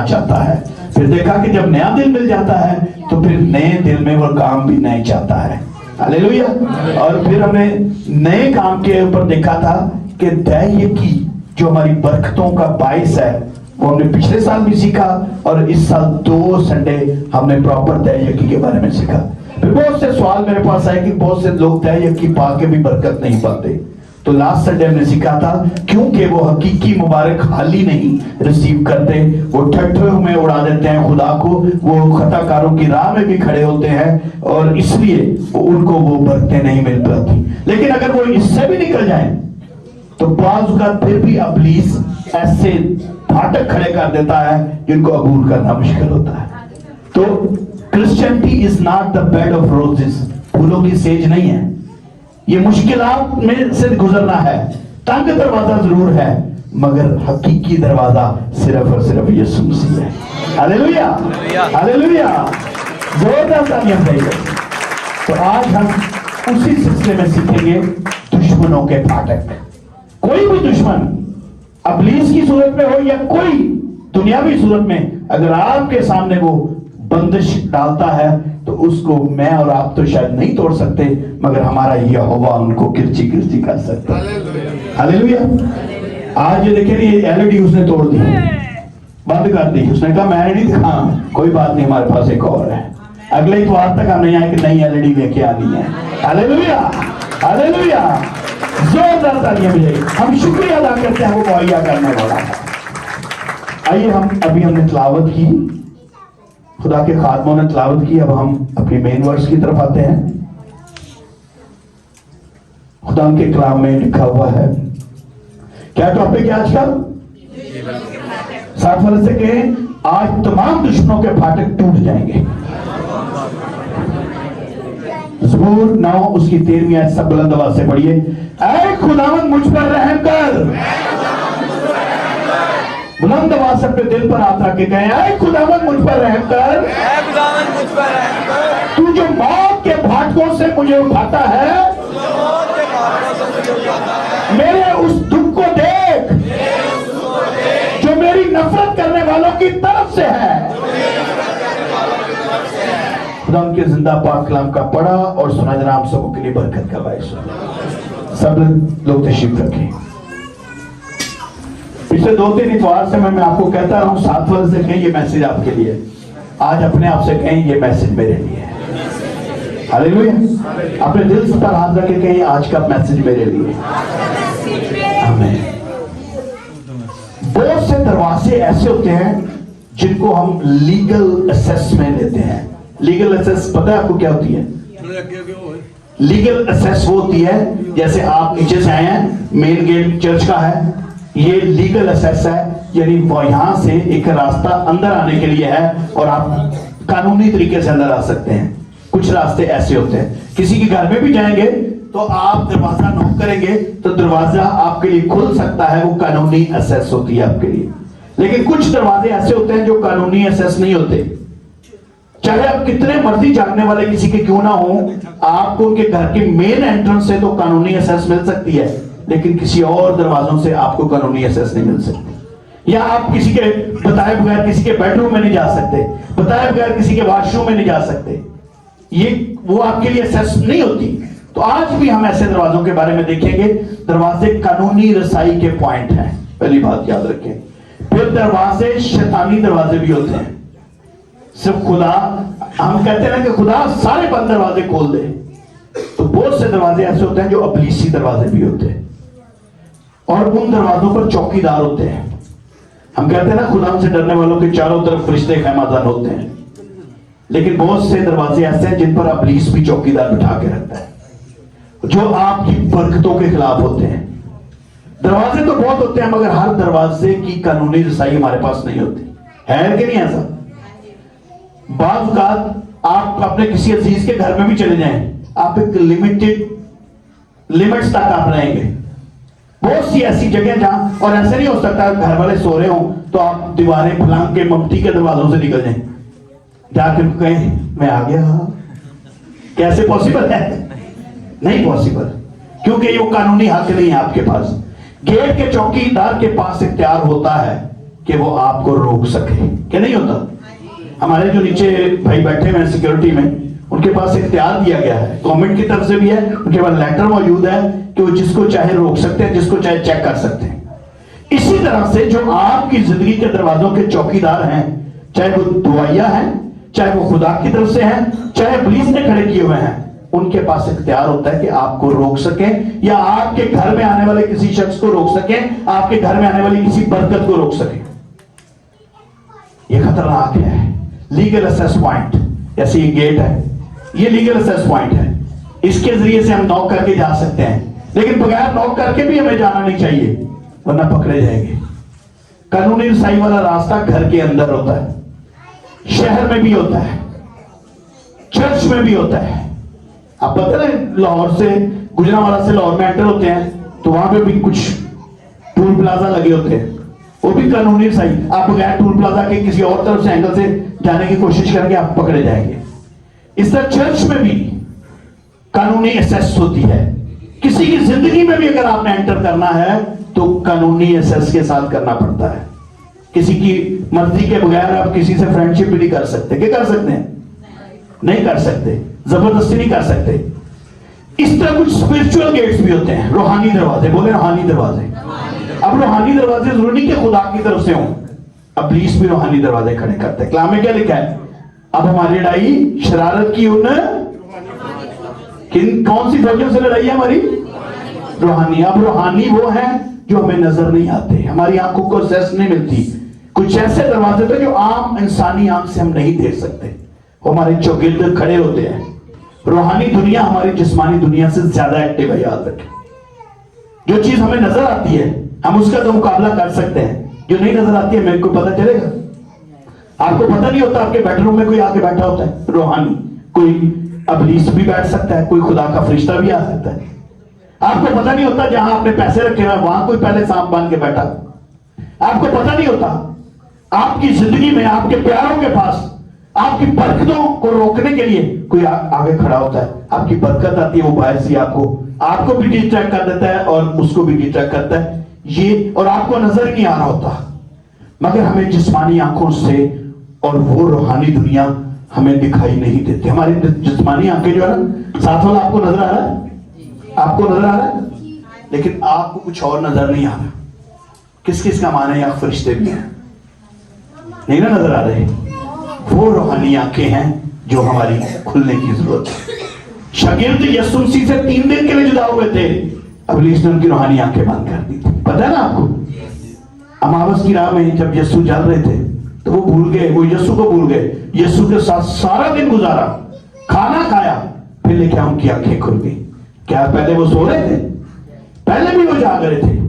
चाहता है। फिर देखा कि जब नया दिल मिल जाता है तो फिर नए दिल में वो काम भी नहीं चाहता है। हालेलुया। और फिर हमने नए काम के ऊपर देखा था कि दैय की जो हमारी बरकतों का बायस है वो हमने पिछले साल भी सीखा, और इस साल 2 संडे हमने प्रॉपर दैय के बारे में सीखा। फिर बहुत से सवाल मेरे पास आए कि बहुत से लोग दैय की पाके भी बरकत नहीं पाते। तो लास्ट संडे हमने सीखा था क्योंकि वो हकीकी मुबारक हाली नहीं रिसीव करते, वो ठट्ठे में उड़ा देते हैं खुदा को, वो खताकारों की राह में भी खड़े होते हैं और इसलिए उनको वो बरकतें नहीं मिल पाती। लेकिन अगर वो इससे भी निकल जाए तो बाज़ का फिर भी इब्लीस ऐसे फाटक खड़े कर देता है जिनको अबूर करना मुश्किल होता है। तो Christianity is not the bed of roses, फूलों की सेज नहीं है। ये मुश्किलात में से गुजरना है, तंग दरवाजा जरूर है, मगर हकीकी दरवाजा सिर्फ और सिर्फ यीशु मसीह है। हालेलुया, हालेलुया, जोरदार तालियां चाहिए। तो आज हम उसी सिलसिले में सीखेंगे दुश्मनों के फाटक। कोई भी दुश्मन इब्लीस की सूरत में हो या कोई दुनियावी सूरत में, अगर आपके सामने वो बंदिश डालता है तो उसको मैं और आप तो शायद नहीं तोड़ सकते, मगर हमारा यहोवा उनको किरची किरची कर सकता है। हालेलुया। आज ये देखिए ये एलईडी उसने तोड़ दी, बंद कर दी। उसने कहा मैं नहीं दिखा, कोई बात नहीं, हमारे पास एक और है। अगले इतवार तक हम नहीं आए कि नई एलईडी लेके आनी है। हालेलुया, हालेलुया, जोरदार तालियां बजाइए। हम शुक्रिया अदा करते हैं वो मुहैया करने वाला है। आइए हम अभी हमने तिलावत की, खुदा के खादमों ने तिलावत की। अब हम अपनी मेन वर्ड्स की तरफ आते हैं। खुदा के कलाम में लिखा हुआ है, क्या टॉपिक है आज का? 60 वर्ष से कहें आज तमाम दुश्मनों के फाटक टूट जाएंगे। ज़बूर 9 उसकी 13वीं आयत सब बुलंद आवाज से पढ़िए। ऐ खुदावंद मुझ पर रहम कर। बुलंद आवाज से अपने दिल पर हाथ रख के कहें, ऐ खुदावंद मुझ पर रहम कर। तू जो मौत के फाटकों से मुझे उठाता है, मेरे उस दुख को देख जो मेरी नफरत करने वालों की तरफ से है। खुदा के जिंदा पाक कलाम का पढ़ा और सुना जनाब सबों के लिए बरकत का बायस हो। सब लोग तशरीफ रखें। पिछले 2-3 इतवार से मैं आपको कहता रहा हूं 7 वर्ष से कहें ये मैसेज आपके लिए। आज अपने आप से कहें ये मैसेज मेरे लिए है। हालेलुया। अपने दिल पर हाथ रख के कहें आज का मैसेज मेरे लिए। आमीन। बहुत से दरवाजे ऐसे होते हैं जिनको हम लीगल असेसमेंट लेते हैं। लीगल असेस पता है आपको क्या होती है? लीगल असेस वो होती है जैसे आप नीचे से आए हैं, मेन गेट चर्च का है, ये लीगल असेस है, यानी यहां से एक रास्ता अंदर आने के लिए है और आप कानूनी तरीके से अंदर आ सकते हैं। कुछ रास्ते ऐसे होते हैं, किसी के घर में भी जाएंगे तो आप दरवाजा नॉक करेंगे तो दरवाजा आपके लिए खुल सकता है, वो कानूनी असेस होती है आपके लिए। लेकिन कुछ दरवाजे ऐसे होते हैं जो कानूनी असेस नहीं होते। चाहे आप कितने मर्जी जानने वाले किसी के क्यों ना हो, आपको उनके घर के मेन एंट्रेंस से तो कानूनी असेस मिल सकती है, लेकिन किसी और दरवाजों से आपको कानूनी असेस नहीं मिल सकती। या आप किसी के बताए बगैर किसी के बेडरूम में नहीं जा सकते, बताए बगैर किसी के वॉशरूम में नहीं जा सकते, ये वो आपके लिए असेस नहीं होती। तो आज भी हम ऐसे दरवाजों के बारे में देखेंगे। दरवाजे कानूनी रसाई के पॉइंट हैं, पहली बात याद रखें। फिर दरवाजे शैतानी दरवाजे भी होते हैं। सिर्फ खुदा, हम कहते हैं कि खुदा सारे बंद दरवाजे खोल दे, तो बहुत से दरवाजे ऐसे होते हैं जो इब्लीसी दरवाजे भी होते हैं और उन दरवाजों पर चौकीदार होते हैं। हम कहते हैं ना खुदा से डरने वालों के चारों तरफ फरिश्ते खैमादान होते हैं, लेकिन बहुत से दरवाजे ऐसे हैं जिन पर इब्लीस भी चौकीदार बिठा के रखता है, जो आपकी बरकतों के खिलाफ होते हैं। दरवाजे तो बहुत होते हैं, मगर हर दरवाजे की कानूनी रसाई हमारे पास नहीं होती है कि नहीं? ऐसा बात का आप अपने किसी अजीज के घर में भी चले जाएं, आप एक लिमिट्स तक आप रहेंगे। बहुत सी ऐसी जगह जहां, और ऐसे नहीं हो सकता घर वाले सो रहे हो तो आप दीवारें फलांग के ममटी के दरवाजों से निकल जाएं, जाकर कहें मैं आ गया। कैसे पॉसिबल है? नहीं पॉसिबल, क्योंकि ये कानूनी हक नहीं है आपके पास। गेट के चौकीदार के पास इख्तियार होता है कि वो आपको रोक सके। क्या नहीं होता? हमारे जो नीचे भाई बैठे हुए हैं सिक्योरिटी में, उनके पास इख्तियार दिया गया है, गवर्नमेंट की तरफ से भी है, उनके पास लेटर मौजूद है कि वो जिसको चाहे रोक सकते हैं, जिसको चाहे चेक कर सकते हैं। इसी तरह से जो आपकी जिंदगी के दरवाजों के चौकीदार हैं, चाहे वो दुआया हैं, चाहे वो खुदा की तरफ से हैं, चाहे पुलिस ने खड़े किए हुए हैं, उनके पास इख्तियार होता है कि आपको रोक सकें या आपके घर में आने वाले किसी शख्स को रोक सकें, आपके घर में आने वाली किसी बरकत को रोक सकें। यह खतरनाक है। लीगल असेस पॉइंट, जैसे ये गेट है, ये लीगल असेस पॉइंट है, इसके जरिए से हम नॉक करके जा सकते हैं, लेकिन बगैर नॉक करके भी हमें जाना नहीं चाहिए, वरना पकड़े जाएंगे। कानूनी रसाई वाला रास्ता घर के अंदर होता है, शहर में भी होता है, चर्च में भी होता है। आप पता है लाहौर से, गुजरांवाला से लाहौर में एंटर होते हैं तो वहां पे भी कुछ टूल प्लाजा लगे होते हैं, वो भी कानूनी रसाई। आप बगैर टूल प्लाजा के किसी और तरफ से एंगल से जाने की कोशिश करेंगे, आप पकड़े जाएंगे। इस तरह चर्च में भी कानूनी एसेस होती है। किसी की जिंदगी में भी अगर आपने एंटर करना है तो कानूनी एसेस के साथ करना पड़ता है। किसी की मर्जी के बगैर आप किसी से फ्रेंडशिप भी नहीं कर सकते। क्या कर सकते हैं? नहीं कर सकते, जबरदस्ती नहीं कर सकते। इस तरह कुछ स्पिरिचुअल गेट्स भी होते हैं, रूहानी दरवाजे। बोले रूहानी दरवाजे। अब रूहानी दरवाजे जरूरी नहीं कि खुदा की तरफ से हों, अब पुलिस भी रूहानी दरवाजे खड़े करते हैं। कलाम में क्या लिखा है? अब हमारी लड़ाई शरारत की उन कौन सी फौजों से लड़ाई है? हमारी रूहानी। अब रूहानी वो है जो हमें नजर नहीं आते, हमारी आंखों को सेंस नहीं मिलती। कुछ ऐसे दरवाजे थे जो आम इंसानी आंख से हम नहीं देख सकते, वो हमारे चौगिर्द खड़े होते हैं। रूहानी दुनिया हमारी जिस्मानी दुनिया से ज्यादा एक्टिव है। याद रखें, जो चीज हमें नजर आती है हम उसका तो मुकाबला कर सकते हैं, जो नहीं नजर आती है मेरे को पता चलेगा। आपको पता नहीं होता आपके बेडरूम में कोई आके बैठा होता है रूहानी, कोई अबलीस भी बैठ सकता है, कोई खुदा का फरिश्ता भी आ सकता है। आपको पता नहीं होता जहां आपने पैसे रखे हुए वहां कोई पहले सांप बांध के बैठा। आपको पता नहीं होता आपकी जिंदगी में आपके प्यारों के पास आपकी बरकतों को रोकने के लिए कोई आगे खड़ा होता है। आपकी बरकत आती है, वो बाहर से आपको भी डिस्ट्रैक्ट कर देता है और उसको भी डिस्ट्रैक्ट करता है ये, और आपको नजर नहीं आ रहा होता, मगर हमें जिस्मानी आंखों से और वो रूहानी दुनिया हमें दिखाई नहीं देती। हमारी जिस्मानी आंखें जो है ना, साथ वाला आपको नजर आ रहा है, आपको नजर आ रहा है, लेकिन आपको कुछ और नजर नहीं आ रहा। किस किस का माने या फरिश्ते भी हैं, नहीं ना नजर आ रहे। वो रूहानी आंखें हैं जो हमारी खुलने की जरूरत है। शागिर्द यीशु मसीह से 3 दिन के लिए जुदा हुए थे, इब्लीस ने उनकी रूहानी आंखें बंद कर दी थी। पता है ना आपको, अमावस की राह में जब यीशु चल रहे थे तो वो भूल गए, वो यीशु को भूल गए। यीशु के साथ सारा दिन गुजारा, खाना खाया, फिर लेके उनकी आंखें खुल गई। क्या पहले वो सो रहे थे? पहले भी वो जाग रहे थे,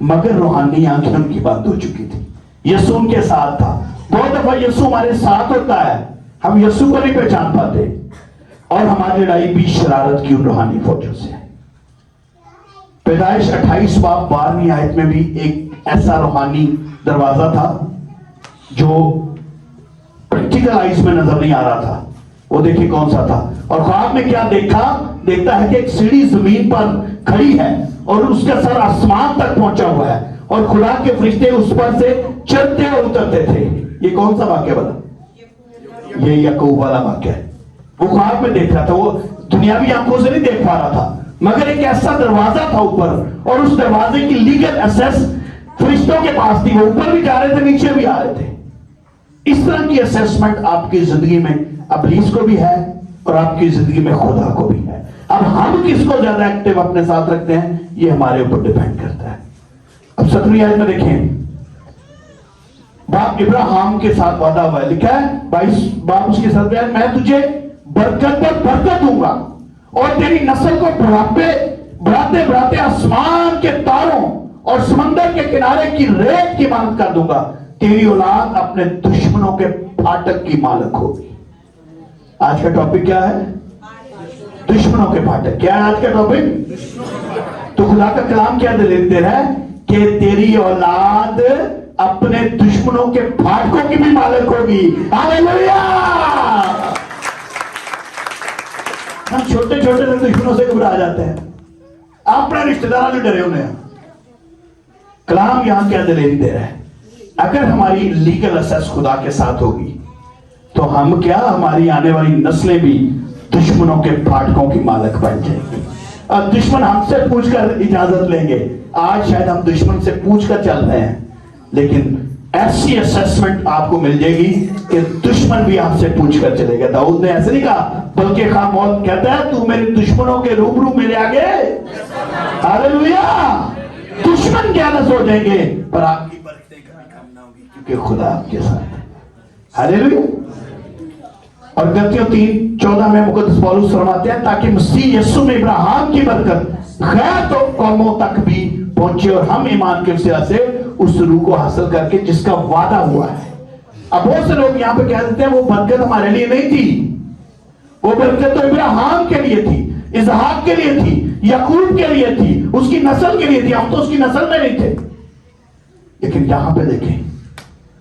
मगर रूहानी आंखें उनकी बंद हो चुकी थी। यीशु उनके साथ था। बहुत दफा यीशु हमारे साथ होता है, हम यीशु को नहीं पहचान पाते, और हमारी लड़ाई भी शरारत की रूहानी फौजों से है। पैदाइश 28 बाब 12वीं आयत में भी एक ऐसा रूहानी दरवाजा था जो प्रैक्टिकल आइज में नजर नहीं आ रहा था। वो देखिए कौन सा था, और ख्वाब में क्या देखता है कि एक सीढ़ी जमीन पर खड़ी है और उसका सर आसमान तक पहुंचा हुआ है, और खुदा के फरिश्ते उस पर से चढ़ते और उतरते थे। ये कौन सा वाक्य बना? ये याकूब वाला वाक्य है। वो ख्वाब में देख रहा था, वो दुनियावी आंखों से नहीं देख पा रहा था, मगर एक ऐसा दरवाजा था ऊपर, और उस दरवाजे की लीगल एक्सेस फरिश्तों के पास थी। वो ऊपर भी जा रहे थे, नीचे भी आ रहे थे। इस तरह की असेसमेंट आपकी जिंदगी में इब्लीस को भी है और आपकी जिंदगी में खुदा को भी है। अब हम किसको ज्यादा एक्टिव अपने साथ रखते हैं, ये हमारे ऊपर डिपेंड करता है। अब 17वीं आयत में देखें, बाप इब्राहिम के साथ वादा हुआ है, लिखा है 22 बाप उसके साथ, मैं तुझे बरकत पर बरकत दूंगा और तेरी नस्ल को बढ़ाते बढ़ाते आसमान के तारों और समंदर के किनारे की रेत की मांग कर दूंगा। तेरी औलाद अपने दुश्मनों के फाटक की मालिक होगी। आज का टॉपिक क्या है? दुश्मनों के फाटक। क्या है आज का टॉपिक? तो खुदा का कलाम क्या दलील दे रहा है कि तेरी औलाद अपने दुश्मनों के फाटकों की भी मालिक होगी। हालेलुया! हम छोटे छोटे से दुश्मनों से घबरा जाते हैं, अपने रिश्तेदारों से डरे होने हैं। कलाम यहां क्या दलील दे रहा है अगर हमारी लीगल असेस खुदा के साथ होगी तो हम क्या, हमारी आने वाली नस्लें भी दुश्मनों के फाटकों की मालक बन जाएंगी। और दुश्मन हमसे पूछकर इजाजत लेंगे। आज शायद हम दुश्मन से पूछकर चल रहे हैं, लेकिन ऐसी असेसमेंट आपको मिल जाएगी कि दुश्मन भी आपसे पूछकर चलेगा। दाऊद ने ऐसे नहीं कहा, बल्कि खामोश कहता है तू मेरे दुश्मनों के रूबरू मेरे आगे, हालेलुया, दुश्मन ज्ञानस हो जाएंगे पर आपकी बरकतें कभी कम ना होगी, क्योंकि खुदा आपके साथ है। हालेलुया। और गलतियों 3:14 में मुकद्दस पौलुस फरमाते हैं, ताकि मसीह यीशु में इब्राहिम की बरकत गैर तो कौमों तक भी पहुंचे और हम ईमान के वसीला से उस रूह को हासिल करके जिसका वादा हुआ है। अब बहुत से लोग यहां पे कह देते हैं वो बरकत हमारे लिए नहीं थी, वो बरकत तो इब्राहिम के लिए थी, इसहाक के लिए थी, याकूब के लिए थी, उसकी नस्ल के लिए थी। हम तो उसकी नस्ल में नहीं थे। लेकिन यहां पे देखें,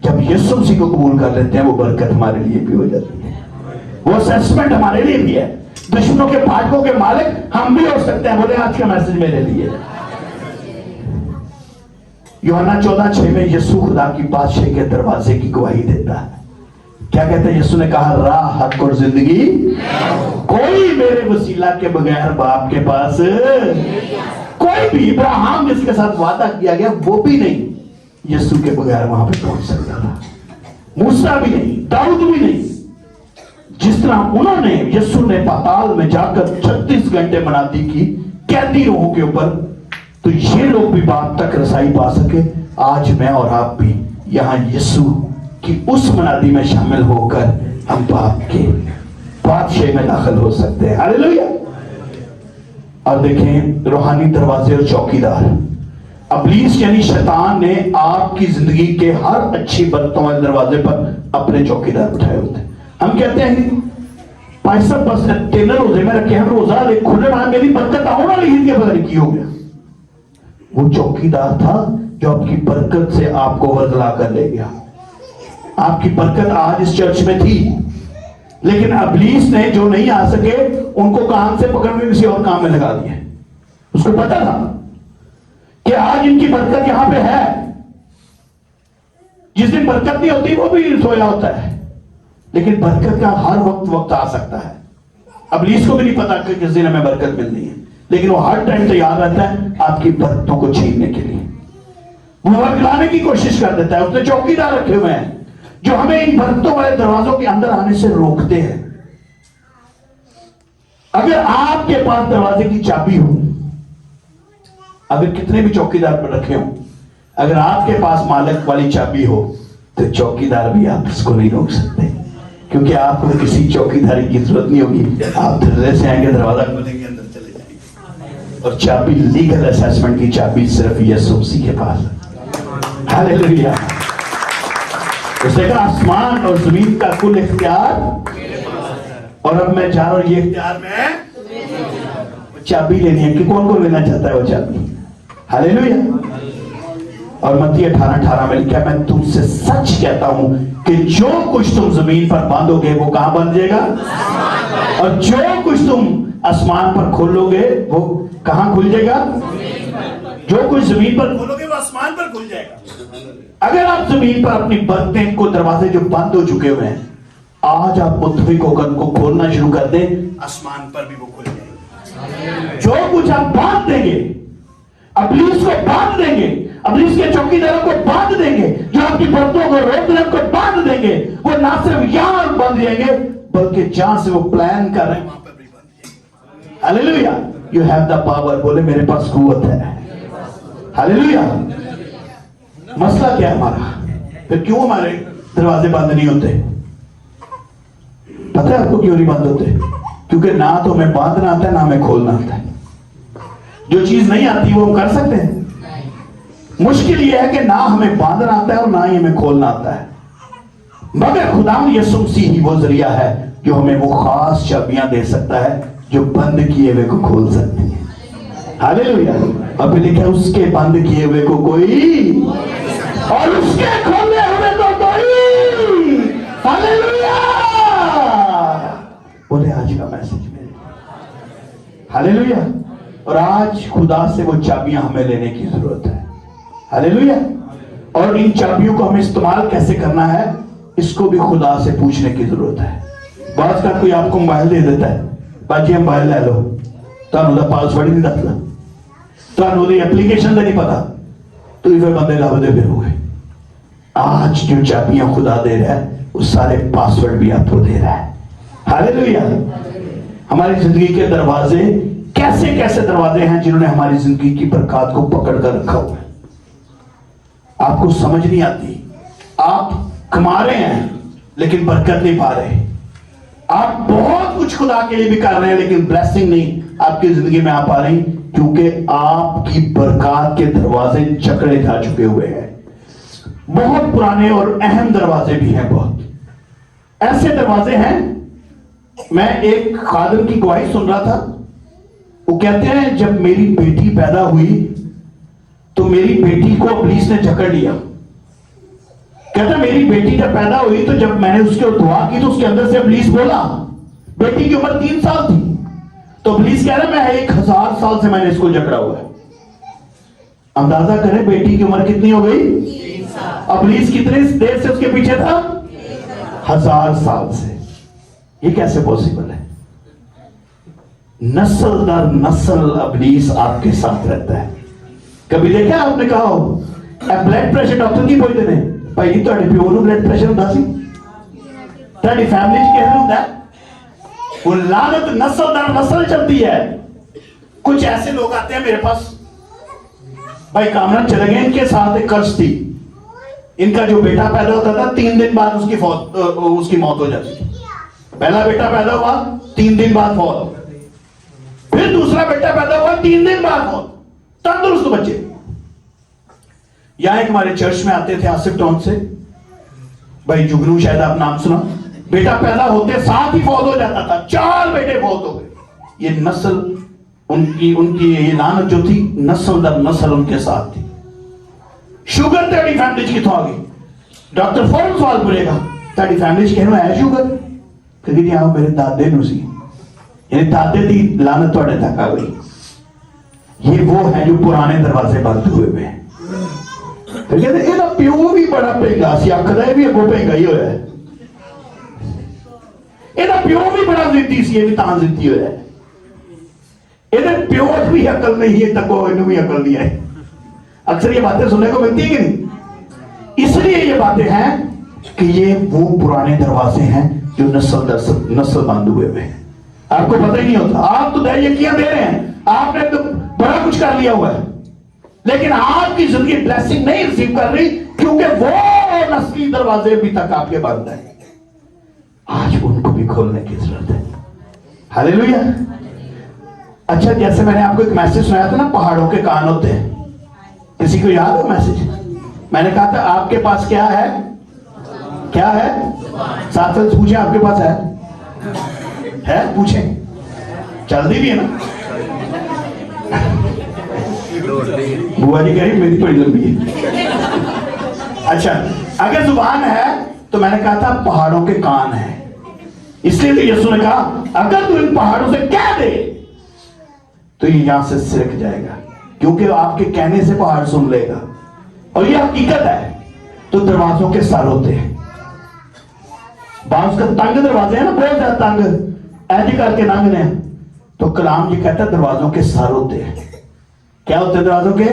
जब यीशु मसीह को कबूल कर लेते हैं वो बरकत हमारे लिए भी हो जाती है, वो असेसमेंट हमारे लिए भी है। दुश्मनों के फाटकों के मालिक हम भी हो सकते हैं। बोले आज का मैसेज मेरे लिए। यूहन्ना 14:6 में यीशु खुदा की बादशाह के दरवाजे की गवाही देता है। क्या कहते हैं? यीशु ने कहा, राह, हक और जिंदगी कोई मेरे वसीला के बगैर बाप के पास कोई भी, इब्राहिम जिसके साथ वादा किया गया वो भी नहीं यीशु के बगैर वहां पे पहुंच सकता था। मूसा भी नहीं, दाऊद भी नहीं। जिस तरह उन्होंने, यीशु ने पाताल में जाकर 36 घंटे मनाती की कैदी रूहों के ऊपर, तो ये लोग भी बाप तक रसाई पा सके। आज मैं और आप भी यहां यीशु की उस मनादी में शामिल होकर हम बाप के बादशाह में दाखिल हो सकते हैं। हालेलुया। और देखें, रूहानी दरवाजे और चौकीदार। इब्लीस यानी शैतान ने आपकी जिंदगी के हर अच्छी बरकतों वाले दरवाजे पर अपने चौकीदार उठाए होते हैं। हम कहते हैं पैसा बस टेलर रोजे में रखे हैं, रोजा ले खुले में मेरी बरकत आने वाली हिंदी पता नहीं की हो गया। वो चौकीदार था जो आपकी बरकत से आपको वर्गला कर ले गया। आपकी बरकत आज इस चर्च में थी, लेकिन इब्लीस ने जो नहीं आ सके उनको काम से पकड़ के किसी और काम में लगा दिया। उसको पता था कि आज इनकी बरकत यहां पे है। जिस दिन बरकत नहीं होती वो भी सोया होता है, लेकिन बरकत का हर वक्त आ सकता है। इब्लीस को भी नहीं पता कि किस दिन हमें बरकत मिलनी है, लेकिन वो हर टाइम तैयार रहता है आपकी बरकतों को छीनने के लिए। वो वर्गलाने की कोशिश कर देता है। उसने चौकीदार रखे हुए हैं जो हमें इन बरकतों वाले दरवाजों के अंदर आने से रोकते हैं। अगर आपके पास दरवाजे की चाबी हो, अगर कितने भी चौकीदार पर रखे हो, अगर आपके पास मालिक वाली चाबी हो, तो चौकीदार भी आप इसको नहीं रोक सकते, क्योंकि आपको किसी चौकीदारी की जरूरत नहीं होगी। आप धीरे से आएंगे, दरवाजा खोलेंगे, अंदर चले जाएंगे। और चाबी, लीगल असेसमेंट की चाबी सिर्फ यीशु मसीह के पास है। हालेलुया। उसने कहा आसमान और जमीन का कुल इख्तियार, और अब मैं जा रहा हूं, ये इख्तियार में चाबी लेनी है। कि कौन कौन लेना चाहता है वो चाबी? हालेलुया। और मत्ती 18:18 में लिखा, मैं तुमसे सच कहता हूं कि जो कुछ तुम जमीन पर बांधोगे वो कहां बंध जाएगा, और जो कुछ तुम आसमान पर खोलोगे वो कहां खुल जाएगा। जो कुछ जमीन पर खोलोगे वो आसमान पर खुल जाएगा। अगर आप जमीन पर अपनी बरकतें को दरवाजे जो बंद हो चुके हुए हैं, आज आप मुतफिक होकर उनको खोलना शुरू कर दें, आसमान पर भी वो खुल जाएगा। जो कुछ आप बांध देंगे, इब्लीस को बांध देंगे, इब्लीस के चौकीदारों को बांध देंगे, जो आपकी बरकतों को रोक रहे हैं उनको बांध देंगे, वो ना सिर्फ यहां बंध जाएंगे बल्कि जहां से वो प्लान कर रहे हैं वहां पर भी बंध जाएंगे। Hallelujah. You have the power. बोले मेरे पास कुव्वत है। हालेलुया। मसला क्या है हमारा? फिर क्यों हमारे दरवाजे बंद नहीं होते? पता है आपको क्यों नहीं बंद होते? क्योंकि ना तो हमें बांधना आता है, ना हमें खोलना आता है। जो चीज नहीं आती वो हम कर सकते हैं। मुश्किल यह है कि ना हमें बांधना आता है और ना ही हमें खोलना आता है। मगर खुदा यीशु मसीह ही वो जरिया है जो हमें वो खास चाबियां दे सकता है जो बंद किए हुए को खोल सकती है। हालेलुया। अब लिखा है, उसके बंद किए हुए को कोई और उसके खोले हुए को कोई। हालेलुया। बोले आज का मैसेज मेरे। हालेलुया। और आज खुदा से वो चाबियां हमें लेने की जरूरत है। हालेलुया। और इन चाबियों को हमें इस्तेमाल कैसे करना है, इसको भी खुदा से पूछने की जरूरत है। बात का कोई आपको मोबाइल दे देता है, बाजी मोबाइल ले लो, तुहानू दा पासवर्ड नहीं दसदा, तुहानू दी एप्लीकेशन का नहीं पता, तो फिर बंदे लभदे फिरोगे। आज जो चाबियां खुदा दे रहा है वो सारे पासवर्ड भी आपको दे रहा है। हालेलुया। हमारी जिंदगी के दरवाजे कैसे कैसे दरवाजे हैं जिन्होंने हमारी जिंदगी की बरकत को पकड़ कर रखा हुआ है, आपको समझ नहीं आती। आप कमा रहे हैं लेकिन बरकत नहीं पा रहे, आप बहुत कुछ खुदा के लिए भी कर रहे हैं लेकिन ब्लेसिंग नहीं आपकी जिंदगी में आ पा रही, क्योंकि आपकी बरकत के दरवाजे जकड़े जा चुके हुए हैं। बहुत पुराने और अहम दरवाजे भी हैं, बहुत ऐसे दरवाजे हैं। मैं एक खादिम की गवाही सुन रहा था, वो कहते हैं जब मेरी बेटी पैदा हुई तो मेरी बेटी को इब्लीस ने जकड़ लिया। कहता मेरी बेटी जब पैदा हुई तो जब मैंने उसके दुआ की तो उसके अंदर से इब्लीस बोला, बेटी की उम्र 3 साल थी, तो इब्लीस कह रहा मैं 1000 साल से मैंने इसको जकड़ा हुआ है। अंदाजा करें बेटी की उम्र कितनी हो गई, इब्लीस कितने देर से उसके पीछे था, 1000 साल से। ये कैसे पॉसिबल है? नस्ल दर नस्ल इब्लीस आपके साथ रहता है। कभी देखा आपने कहा हो ब्लड प्रेशर डॉक्टर की पूछते ने भाई जी ਤੁਹਾਡੇ ਪਿਓ ਨੂੰ ब्लड प्रेशर ਹੁੰਦਾ ਸੀ, ਤੁਹਾਡੀ फैमिली ਚ ਕਿਹਨੂੰ ਹੁੰਦਾ? वो लानत नस्ल दर नस्ल चलती है। कुछ ऐसे लोग आते हैं मेरे पास, भाई कामरान चले गए, इनके साथ एक कर्ज थी, इनका जो बेटा पैदा होता था 3 दिन बाद उसकी मौत हो जाती थी। पहला बेटा पैदा हुआ 3 दिन बाद मौत, फिर दूसरा बेटा पैदा हुआ 3 दिन बाद मौत, तंदुरुस्त बच्चे। यहां एक हमारे चर्च में आते थे आसिफ टाउन से, भाई जुगनू, शायद आप नाम सुना, बेटा पैदा होते साथ ही फौत हो जाता था, 4 बेटे फौत हो गए। ये नस्ल उनकी ये लानत जो थी नस्ल दर नस्ल उनके साथ थी। शुगर तेरी फैमिली कितों आ गई? डॉक्टर फौरन सवाल पूछेगा तेरी फैमिली कहनो है शुगर? क्योंकि जी हाँ मेरे दादे नु सी, यानी दादे की लानत थोड़े तक आ गई। ये वो है जो पुराने दरवाजे बंद हुए हैं। फिर कहते ਇਹਦਾ ਪਿਓ ਵੀ ਬੜਾ ਭੇਗਾ ਸੀ, ਆਖਦਾ ਇਹ ਵੀ ਅੱਗੋਂ ਭੇਗਾ ਹੀ ਹੋਇਆ ਹੈ। ਇਹਦਾ ਪਿਓ ਵੀ ਬੜਾ ਜ਼ਿੱਦੀ ਸੀ, ਇਹ ਵੀ ਤਾਂ ਜ਼ਿੱਦੀ ਹੋਇਆ ਹੈ। ਇਹਦੇ ਪਿਓ भी अकल नहीं है, तक इन्हें भी अकल नहीं है। अक्सर ये बातें सुनने को मिलती है कि नहीं? इसलिए ये बातें हैं कि ये वो पुराने दरवाजे हैं जो नस्ल बंद हुए हैं। आपको पता ही नहीं होता, आप तो दयाकियां दे रहे हैं, आपने तो बड़ा कुछ कर लिया हुआ है, लेकिन आपकी जिंदगी ब्लेसिंग नहीं रिसीव कर रही क्योंकि वो नस्ली दरवाजे अभी तक आपके बंद हैं। आज उनको भी खोलने की जरूरत है। हालेलुया। अच्छा, जैसे मैंने आपको एक मैसेज सुनाया था ना, पहाड़ों के कान होते हैं, किसी को याद है मैसेज? मैंने कहा था आपके पास क्या है, क्या है? साथ साथ पूछे आपके पास है? पूछे, जल्दी भी है ना। बुआ जी कह रही मेरी बड़ी लंबी है। अच्छा, अगर जुबान है तो मैंने कहा था पहाड़ों के कान है, इसलिए तो यीशु ने कहा अगर तू इन पहाड़ों से कह दे तो ये यहां से सिरक जाएगा, क्योंकि आपके कहने से पहाड़ सुन लेगा। और ये हकीकत है। तो दरवाजों के सर होते हैं, बांस का तंग दरवाजे है ना, बहुत ज्यादा तंग ऐसे करके नंग ने, तो कलाम जी कहता है दरवाजों के सर होते हैं। क्या होते हैं दरवाजों के?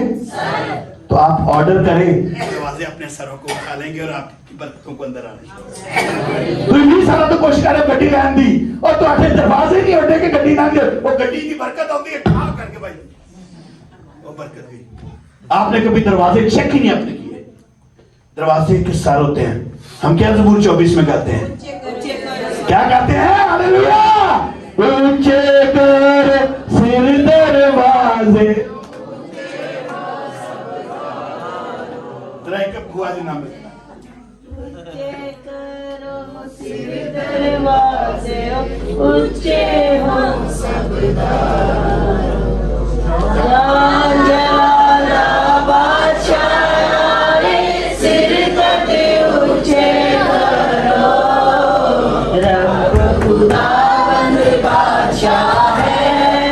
तो आप ऑर्डर करें, दरवाजे अपने सरों को उठा लेंगे और आपकी बरकतों को अंदर आने। तो इतनी सारा तो कोशिश करे गड्डी लैन दी, और तो आठे दरवाजे नहीं होते कि गड्डी ना दे, वो गड्डी की बरकत होती है ठा करके भाई, वो बरकत गई। आपने कभी दरवाजे चेक ही नहीं अपने किए। दरवाजे के सर होते हैं। हम क्या ज़बूर 24 में कहते हैं? क्या कहते हैं? हालेलुया। ऊंचे कर सिर दरवाजे, बुआ जी नाम दरवाजे ऊंचे हो सबदार, जलाला बादशाह सिर तक ऊंचे करो, रब खुदावंद बादशाह है,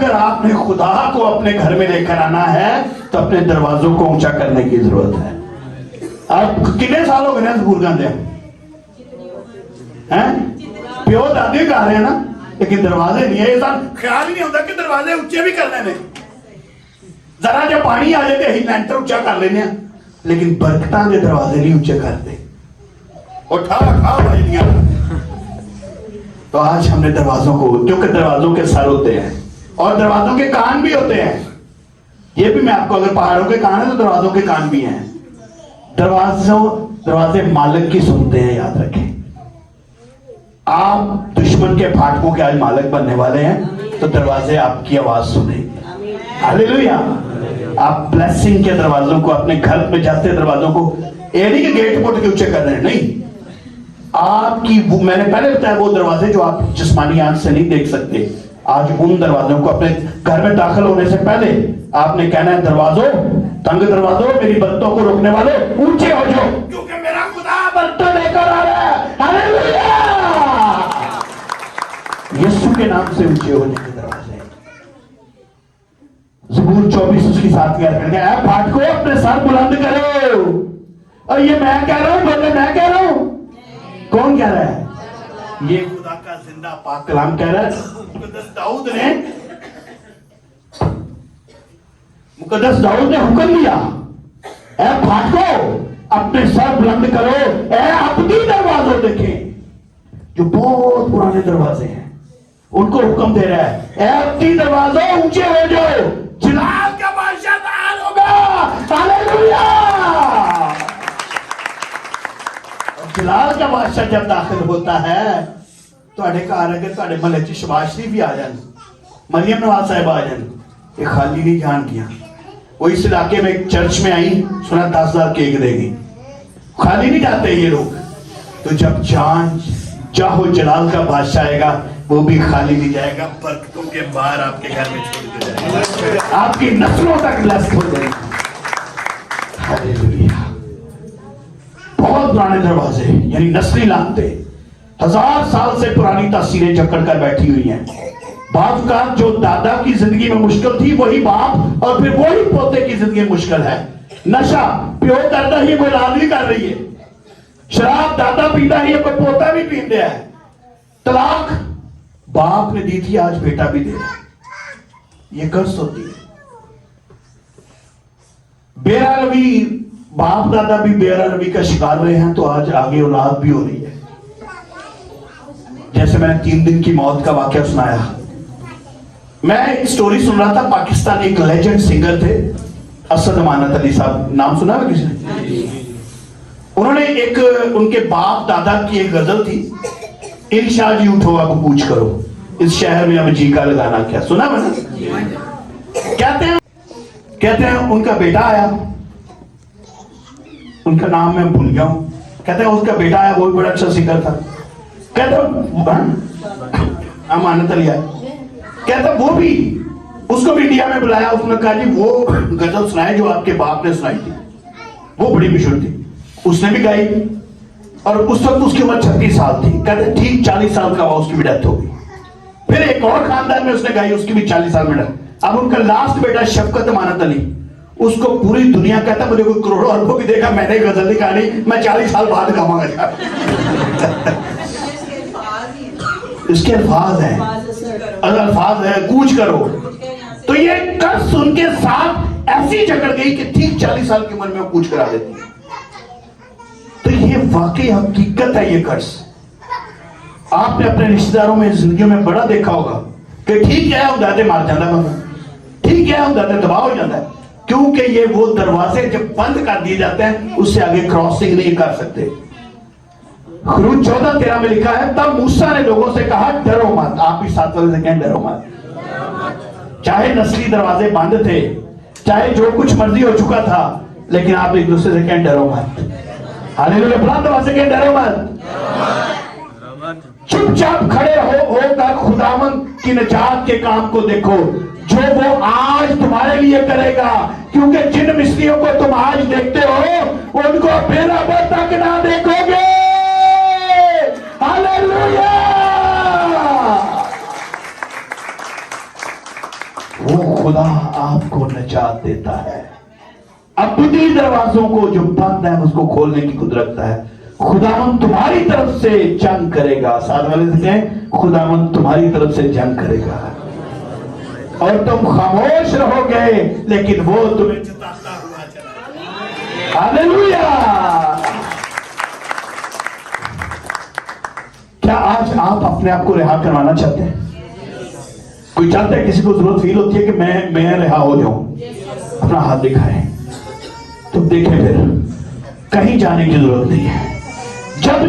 अगर आपने खुदा को अपने घर में लेकर आना है तो अपने दरवाजों को ऊंचा करने की जरूरत है। आप कितने साल हो गए स्कूल गांधे हैं? प्यो दादी गा रहे हैं ना, लेकिन दरवाजे नहीं है। ये ख्याल ही नहीं होता कि दरवाजे ऊंचे भी करने ने। जरा जब पानी आ जाए अं लैंटर ऊंचा कर लेने, लेकिन बरकतां के दरवाजे नहीं ऊंचे करते। उठा खा भाई। तो आज हमने दरवाजों को, क्योंकि दरवाजों के सर होते हैं और दरवाजों के कान भी होते हैं। ये भी मैं आपको, अगर पहाड़ों के कान है तो दरवाजों के कान भी हैं। दरवाजे मालिक की सुनते हैं, याद रखें। आप दुश्मन के फाटकों के आज मालिक बनने वाले हैं, तो दरवाजे आपकी आवाज सुनेंगे। हालेलुया। आप ब्लेसिंग के दरवाजों को, अपने घर में जाते दरवाजों को, ये नहीं कि गेट पोट के ऊंचे कर रहे हैं, नहीं। आपकी मैंने पहले बताया वो दरवाजे जो आप जिस्मानी आंख से नहीं देख सकते, आज उन दरवाजों को अपने घर में दाखिल होने से पहले आपने कहना है, दरवाजों, तंग दरवाजों, मेरी बरतों को रोकने वाले ऊंचे हो जाओ, क्योंकि मेरा खुदा बरतों लेकर आ रहा है। हालेलुया। यीशु के नाम से ऊंचे होने के दरवाजे। ज़बूर 24 उसकी 7 ऐ फाटको अपने सर बुलंद करो। और ये मैं कह रहा हूं, बोले मैं कह रहा हूं। कौन कह रहा है? ये खुदा का जिंदा पाक कलाम कह रहा है। मुकद्दस दाऊद ने हुक्म दिया, ऐ फाटको अपने सर बुलंद करो, ऐ अपनी दरवाजों देखें। जो बहुत पुराने दरवाजे हैं उनको हुक्म दे रहा है, ऐ अपनी दरवाजों ऊंचे हो जाओ, जलाल का बादशाह दाखिल होगा। हालेलुया। जलाल का बादशाह जब दाखिल होता है तो घर अगर तुहाडे महल्ले च शबाज शरीफ भी आ जाए, मरियम नवाज साहब आ जाए, ये खाली नहीं जान दिया। वो इस इलाके में एक चर्च में आई, सुना 10,000 केक देगी। खाली नहीं जाते ये लोग। तो जब जान चाहो जलाल का बादशाह आएगा, वो भी खाली नहीं जाएगा, बरकतों के बाहर आपके घर में छोड़ के जाएगा, आपकी नस्लों तक ब्लेस्ड हो जाएगी। हालेलुया। बहुत पुराने दरवाजे, यानी नस्ली लानते 1000 साल से पुरानी तस्वीरें जकड़ कर बैठी हुई हैं। बाप का जो दादा की जिंदगी में मुश्किल थी, वही बाप और फिर वही पोते की जिंदगी में मुश्किल है। नशा प्यो करता ही कोई औलाद भी कर रही है, शराब दादा पीता ही कोई पोता भी पी रहा है, तलाक बाप ने दी थी आज बेटा भी दे रहा है। ये कर्ज होती है। बेरहमी, बाप दादा भी बेरहमी का शिकार रहे हैं, तो आज आगे औलाद भी हो रही है। जैसे मैंने 3 दिन की मौत का वाकया सुनाया, मैं एक स्टोरी सुन रहा था। पाकिस्तान एक लेजेंड सिंगर थे, असद अमानत अली साहब, नाम सुना है किसी ने? उन्होंने एक, उनके बाप दादा की एक गजल थी, इरशाद जी उठो अब पूछ करो, इस शहर में अब जी का लगाना क्या। सुना मैंने? कहते हैं उनका बेटा आया, उनका नाम मैं भूल गया हूं। कहते हैं उसका बेटा आया, वो भी बड़ा अच्छा सिंगर था। कहते अमानत अली आया, कहता वो भी, उसको भी इंडिया में बुलाया। उसने कहा जी वो गजल सुनाए जो आपके बाप ने सुनाई थी, वो बड़ी मशहूर थी। उसने भी गाई और उस वक्त उसकी उम्र 36 साल थी। कहते ठीक 40 साल का हुआ, उसकी भी डेथ हो गई। फिर एक और खानदान में उसने गाई, उसकी भी 40 साल में डेथ। अब उनका लास्ट बेटा शफकत अमानत अली, उसको पूरी दुनिया कहता मुझे कोई करोड़ों अरबों की देखा, मैंने गजल नहीं गानी, मैं 40 साल बाद गाऊंगा। इसके अल्फाज हैं, अल्फाज है कूच करो। तो ये कर्ज सुन के साथ ऐसी जकड़ गई कि ठीक 40 साल की उम्र में वो कूच करा देती है। तो ये वाकई हकीकत है। ये कर्ज आपने अपने रिश्तेदारों में, जिंदगी में बड़ा देखा होगा कि ठीक है उदाते मार जाता बंदा, ठीक है उदाते तबाह हो जाता है, क्योंकि ये वो दरवाजे जब बंद कर दिए जाते हैं उससे आगे क्रॉसिंग नहीं कर सकते। खुरूज 14:13 में लिखा है, तब मूसा ने लोगों से कहा डरो मत। आप भी साथ वाले से कहें डरो मत। चाहे नस्ली दरवाजे बंद थे, चाहे जो कुछ मर्जी हो चुका था, लेकिन आप एक दूसरे से कहें डरो मत। हालेलुया। बुलंद आवाज से कहें डरो मत। चुपचाप खड़े होकर खुदावंद की निजात के काम को देखो जो वो आज तुम्हारे लिए करेगा, क्योंकि जिन मिस्रियों को तुम आज देखते हो उनको फिर अब तक ना देखोगे। हालेलुया। दरवाजों को जो बंद है उसको खोलने की कुदरत है। खुदावंद तुम्हारी तरफ से जंग करेगा। साथ वाले से कहें, खुदावंद तुम्हारी तरफ से जंग करेगा और तुम खामोश रहोगे, लेकिन वो तुम्हें जताता हुआ चला। हालेलुया। क्या आज आप अपने आप को रिहा करवाना चाहते हैं? कोई चाहता है, किसी को जरूरत फील होती है कि मैं रिहा हो जाऊं? अपना हाथ दिखाएं तो देखें, फिर कहीं जाने की जरूरत नहीं है।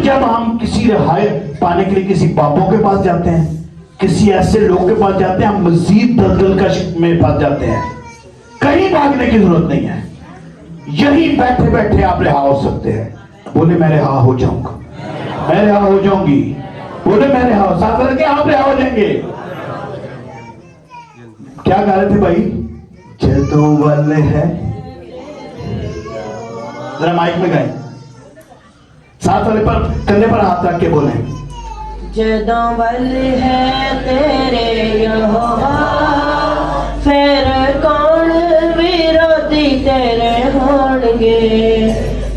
जब हम किसी रिहाई पाने के लिए किसी बाबों के पास जाते हैं, किसी ऐसे लोग के पास जाते हैं, हम मजीद दलदल का में फंस जाते हैं। कहीं भागने की जरूरत नहीं है, यहीं बैठे बैठे आप रिहा हो सकते हैं। बोले मैं रिहा हो जाऊंगा, मैं रिहा हो जाऊंगी। बोले मैं रिहा हो, साथ करके आप रिहा हो जाएंगे। क्या गा रहे थे भाई? जदों वल है, जरा माइक में गाएं, साथ वाले पर कंधे पर हाथ रख के बोले, जदों वल है तेरे यहोवा, फिर कौन विरोधी तेरे होणगे।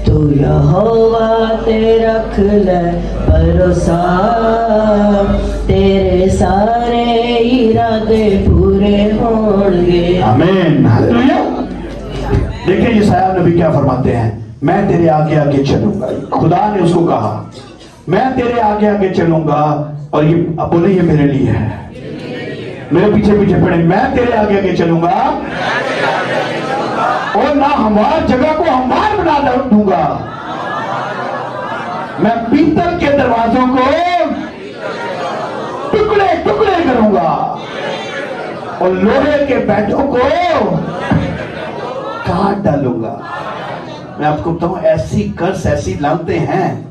तू यहोवा ते रख ले भरोसा, तेरे सारे इरादे पूरे होंगे। आमीन, हालेलुया। देखिए यशायाह नबी क्या फरमाते हैं, मैं तेरे आगे आगे चलूंगा। खुदा ने उसको कहा मैं तेरे आगे आगे चलूंगा, और ये अब बोले ये मेरे लिए है, मेरे पीछे पीछे पड़े, मैं तेरे आगे आगे चलूंगा और ना हमार जगह को हमार बना दूंगा। मैं पीतल के दरवाजों को टुकड़े टुकड़े करूंगा और लोहे के बैठों को काट डालूंगा। मैं आपको बताऊं, ऐसी कर्स, ऐसी लानतें हैं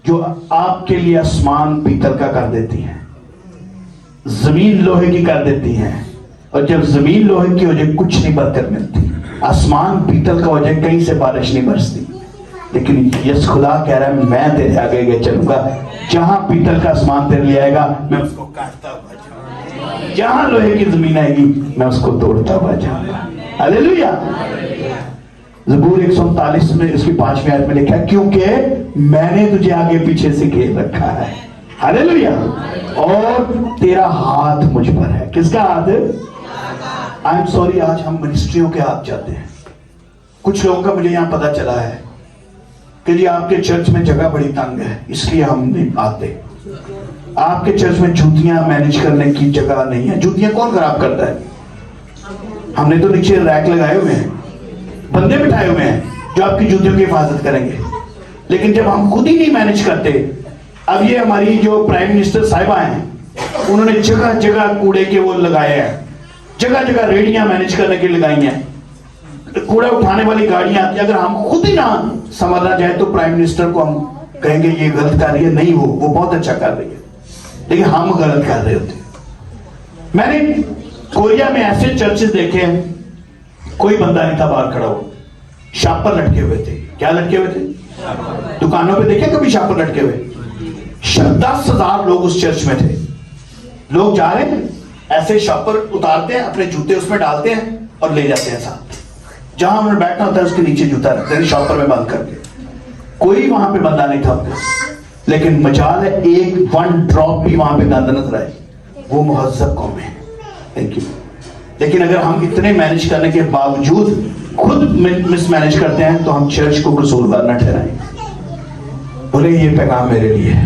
जो आपके लिए आसमान पीतल का कर देती हैं, जमीन लोहे की कर देती हैं। और जब जमीन लोहे की हो जाए कुछ नहीं बरकत मिलती, आसमान पीतल का हो जाए कहीं से बारिश नहीं बरसती। लेकिन यस खुदा कह रहा है मैं तेरे आगे आगे चलूंगा, जहां पीतल का आसमान तेरे लिए आएगा मैं उसको काटता हुआ जाऊंगा, जहां लोहे की जमीन आएगी मैं उसको तोड़ता हुआ जाऊंगा। हालेलुया। ज़बूर 139 में इसकी 5वीं आयत में लिखा है, क्योंकि मैंने तुझे आगे पीछे से घेर रखा है। हालेलुया। और तेरा हाथ मुझ पर है। किसका हाथ? आई एम सॉरी, आज हम मिनिस्ट्रियों के हाथ जाते हैं। कुछ लोगों का मुझे यहां पता चला है कि जी आपके चर्च में जगह बड़ी तंग है, इसलिए हम नहीं आते। आपके चर्च में जूतियां मैनेज करने की जगह नहीं है। जूतियां कौन खराब करता है? हमने तो नीचे रैक लगाए हुए हैं, बंदे बिठाए हुए हैं जो आपकी जूतियों की हिफाजत करेंगे। लेकिन जब हम खुद ही नहीं मैनेज करते, अब ये हमारी जो प्राइम मिनिस्टर साहिबा हैं, उन्होंने जगह जगह कूड़े के वो लगाए हैं, जगह जगह रेडियां मैनेज करने के लगाई हैं, कूड़ा उठाने वाली गाड़ियां आती है। अगर हम खुद ही ना संभालना जाए तो प्राइम मिनिस्टर को हम कहेंगे ये गलत कर रही है, नहीं वो बहुत अच्छा कर रही है, लेकिन हम गलत कर रहे होते। मैंने कोरिया में ऐसे चर्चेस देखे हैं, कोई बंदा नहीं था बाहर खड़ा हो, शापर लटके हुए थे। क्या लटके हुए थे? दुकानों पे देखे कभी शापर लटके हुए? 10,000 लोग उस चर्च में थे। लोग जा रहे हैं, ऐसे शॉपर उतारते हैं, अपने जूते उसमें डालते हैं और ले जाते हैं साथ। जहां उन्होंने बैठना होता है उसके नीचे जूता रखते हैं शॉपर में बंद करके। कोई वहां पे बंदा नहीं था, लेकिन मजाल है एक 1 ड्रॉप भी वहां पे गंद नजर आए। वो मुहज्जब कौम है। Thank you. लेकिन अगर हम इतने मैनेज करने के बावजूद खुद मिसमैनेज करते हैं तो हम चर्च को कसूरवार न ठहराएं। बोले ये पैगाम मेरे लिए है।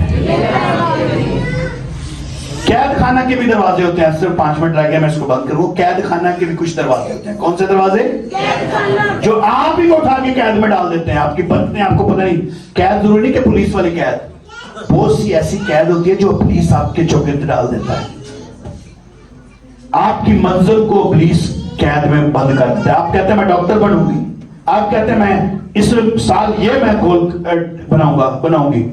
कैद खाना के भी दरवाजे होते हैं। सिर्फ 5 मिनट रह गया, मैं इसको बंद करूं। कैद खाना के भी कुछ दरवाजे होते हैं। कौन से दरवाजे? जो आप ही को उठा के कैद में डाल देते हैं। आपकी पत्नी, आपको पता नहीं, कैद जरूरी नहीं कि पुलिस वाली कैद, बहुत सी ऐसी कैद होती है जो पुलिस आपके चौके पे डाल देता है। आपकी मंजिल को पुलिस कैद में बंद कर देता है। आप कहते हैं मैं डॉक्टर बनूंगी, आप कहते हैं मैं इस साल ये मैं गोल बनाऊंगी,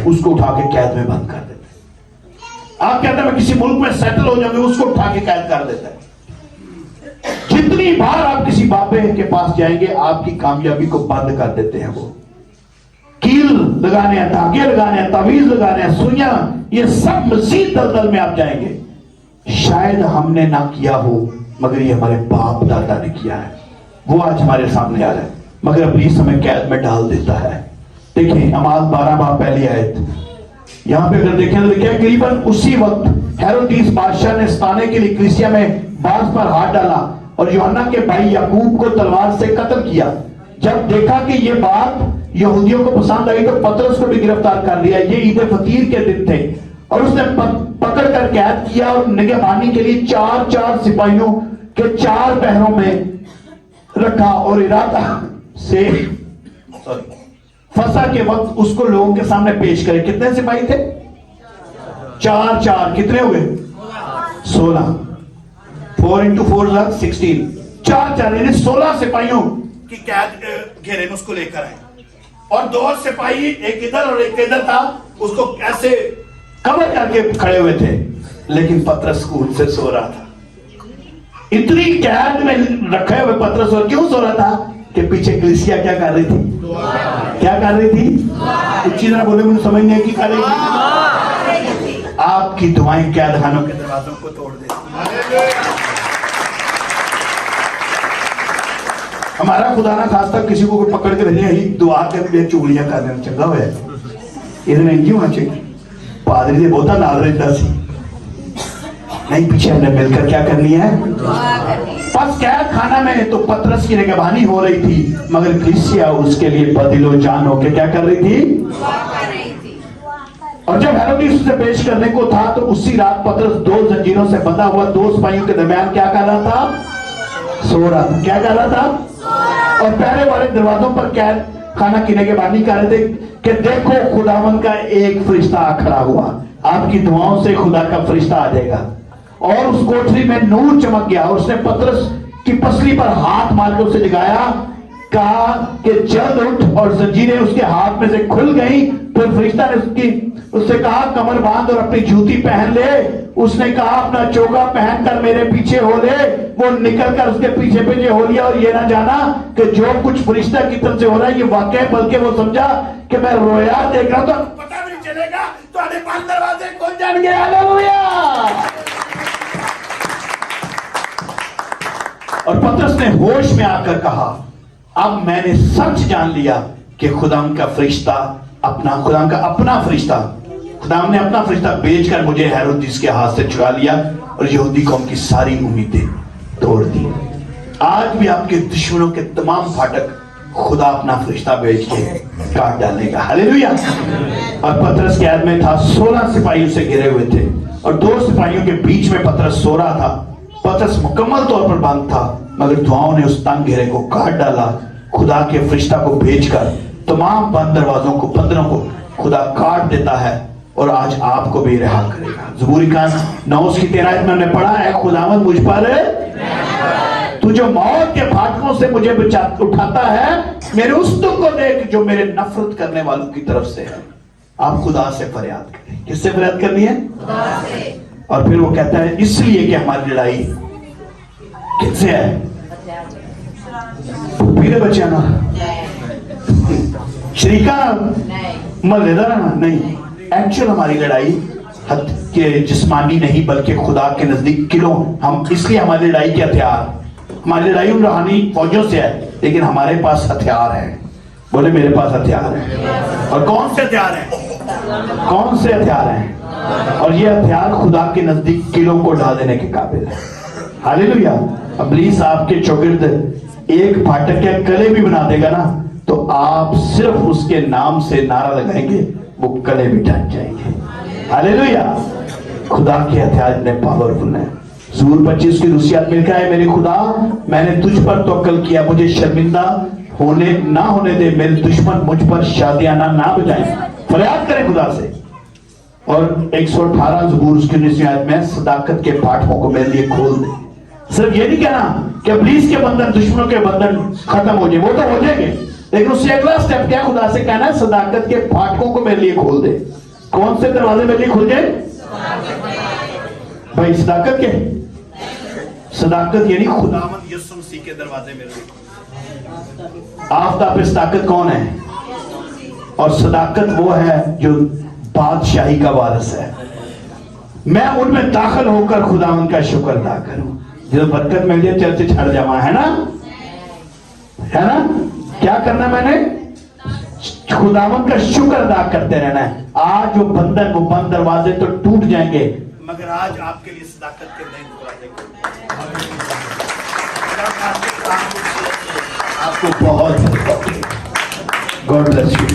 उसको उठा के कैद में बंद कर देते हैं। आप कहते हैं मैं किसी मुल्क में सेटल हो जाऊंगी, उसको उठा के कैद कर देता है। जितनी बार आप किसी बाबे के पास जाएंगे आपकी कामयाबी को बंद कर देते हैं। वो कील लगाने हैं, धागे लगाने हैं, तावीज लगाने हैं, सुइयां, ये सब मजीद दलदल में आप जाएंगे। शायद हमने ना किया हो, मगर ये हमारे बाप दादा ने किया है। वो आज हमारे सामने आ रहा है। मगर इब्लीस हमें कैद में डाल देता है। देखिए अमाल 12 बाब पहली आयत, यहाँ पे अगर देखें तो देखिए करीबन उसी वक्त हेरोदिस बादशाह ने सताने के लिए कलीसिया में बांस पर हाथ डाला और यूहन्ना के भाई याकूब को तलवार से कत्ल किया। जब देखा कि ये बात यहूदियों को पसंद आई तो पतरस को भी गिरफ्तार कर लिया। ये ईद फतीर के दिन थे और उसने पकड़ कर कैद किया और निगहबानी के लिए 4 सिपाहियों के 4 पहरों में रखा और इरादा से फंसा के वक्त उसको लोगों के सामने पेश करे। कितने सिपाही थे? 4 कितने हुए? 16। 4 into 4 is 16। 4 यानी 16 सिपाहियों की कैद घेरे में उसको लेकर आए और 2 सिपाही एक इधर और एक इधर था, उसको ऐसे कवर करके खड़े हुए थे। लेकिन पतरस कूद से सो रहा था। इतनी कैद में रखे हुए पतरस और क्यों सो रहा था कि पीछे कलीसिया क्या कर रही थी? क्या कर रही थी? उच्ची तरह बोले, मुझे समझ नहीं की कर रही थी। आपकी दुआएं कैद खानों के दरवाजों को तोड़ देती। हमारा खुदा ना खास किसी को पकड़ के भेजे ही दुआ के चुगलियां कर देना चंगा होया इतने क्यों होना चाहिए। पादरी ने बहुता नाल रहता सी नहीं, पीछे हमने मिलकर क्या करनी है? बस कैद खाना में तो पतरस की निगहबानी हो रही थी, मगर कलीसिया उसके लिए बदिलो जान होके क्या कर रही थी? और जब हेरोदिस उसे पेश करने को था तो उसी रात पतरस 2 जंजीरों से बंधा हुआ 2 सिपाहियों के दरमियान क्या कर रहा था? सो रहा था। क्या कर रहा था? और पहरे वाले दरवाजों पर कैद खाना की निगहबानी कर रहे थे कि देखो खुदावन का एक फरिश्ता खड़ा हुआ। आपकी दुआओं से खुदा का फरिश्ता आ जाएगा। और उस कोठरी में नूर चमक गया और उसने पतरस की पसली पर हाथ मार के उसे जगाया, कहा कि जल्द उठ, और जंजीरें उसके हाथ में से खुल गई। फिर फरिश्ता ने उससे कहा कमर बांध और अपनी जूती पहन ले। उसने कहा अपना चोगा पहनकर मेरे पीछे हो ले। वो निकलकर उसके पीछे पीछे हो लिया और ये ना जाना कि जो कुछ फरिश्ता की तरफ से हो रहा है ये वाकई है, बल्कि वो समझा कि मैं रोया देख रहा हूं, तो पता नहीं चलेगा तो आधे 5 दरवाजे खुल जाएंगे। हालेलुया। और पतरस ने होश में आकर कहा, अब मैंने सच जान लिया कि खुदा का फरिश्ता खुदा का अपना फरिश्ता, खुदा ने अपना फरिश्ता भेजकर मुझे हेरोदिस के हाथ से छुड़ा लिया और यहूदी कौम की सारी उम्मीदें तोड़ दी। आज भी आपके दुश्मनों के तमाम फाटक खुदा अपना फरिश्ता भेज के काट डालेगा। हालेलुया। और पतरस कैद में था, 16 सिपाही उसे घिरे हुए थे और 2 सिपाहियों के बीच में पतरस सो रहा था। पतरस मुकम्मल तौर पर बंद था, मगर दुआओं ने उस तंग घेरे को काट डाला। खुदा के फरिश्ता को भेजकर तमाम बंद दरवाजों को, बंदरों को खुदा काट देता है और आज आपको भी रिहा करेगा। ज़बूरी खान 9 की 13 में हमने पढ़ा है, खुदावंद मुझ पर तू जो मौत के फाटकों से मुझे उठाता है, मेरे उस दुख को देख जो मेरे नफरत करने वालों की तरफ से है। आप खुदा से फरियाद करें। किससे फरियाद करनी है? खुदा से। और फिर वो कहता है इसलिए कि हमारी लड़ाई किससे है? मेरे बच्चे ना, शरीका मलेदार नहीं, एक्चुअल हमारी लड़ाई के जिस्मानी नहीं बल्कि खुदा के नजदीक किलों। हम इसलिए हमारी लड़ाई के हथियार, हमारी लड़ाई उन रूहानी फौजों से है, लेकिन हमारे पास हथियार है। बोले मेरे पास हथियार है। और कौन से हथियार हैं? कौन से हथियार हैं? और ये हथियार खुदा के नजदीक किलों को ढा देने के काबिल है। हालेलुया। इब्लीस आपके चौगिर्द एक फाटक के कले भी बना देगा ना, तो आप सिर्फ उसके नाम से नारा लगाएंगे, वो कले भी ढक जाएंगे। हालेलुया। खुदा के हथियार इतने पावरफुल है। ज़बूर 25 की दूसरी आयत में लिखा है, मेरे खुदा मैंने तुझ पर तवक्कल किया, मुझे शर्मिंदा होने ना होने दे, मेरे दुश्मन मुझ पर शादियाना ना बजाएं। फरियाद करें खुदा से। और 118 ज़बूर उसकी 19वीं आयत में, सदाकत के फाटकों को मेरे लिए खोल दे। सिर्फ ये नहीं कहना कि इब्लीस के बंधन, दुश्मनों के बंधन खत्म हो जाए, वो तो हो जाएंगे, लेकिन उससे अगला स्टेप क्या? खुदा से कहना है सदाकत के फाटकों को मेरे लिए खोल दे। कौन से दरवाजे मेरे लिए खुल जाए भाई? सदाकत के, सदाकत यानी खुदावंद यीशु मसीह के दरवाजे मेरे लिए। आफ्ताब पे सदाकत कौन है? और सदाकत वो है जो बादशाही का वारिस है। मैं उनमें दाखिल होकर खुदावंद का शुक्र अदा करूं। जो बरकत मिल जाए चर्च छड़ जावा, है ना? है ना? क्या करना है मैंने? खुदावन का शुक्र अदा करते रहना है। आज जो बंधन, वो बंद दरवाजे तो टूट जाएंगे, मगर आज आपके लिए सदाकत के नए दरवाजे आपको बहुत गॉड ब्लेस यू।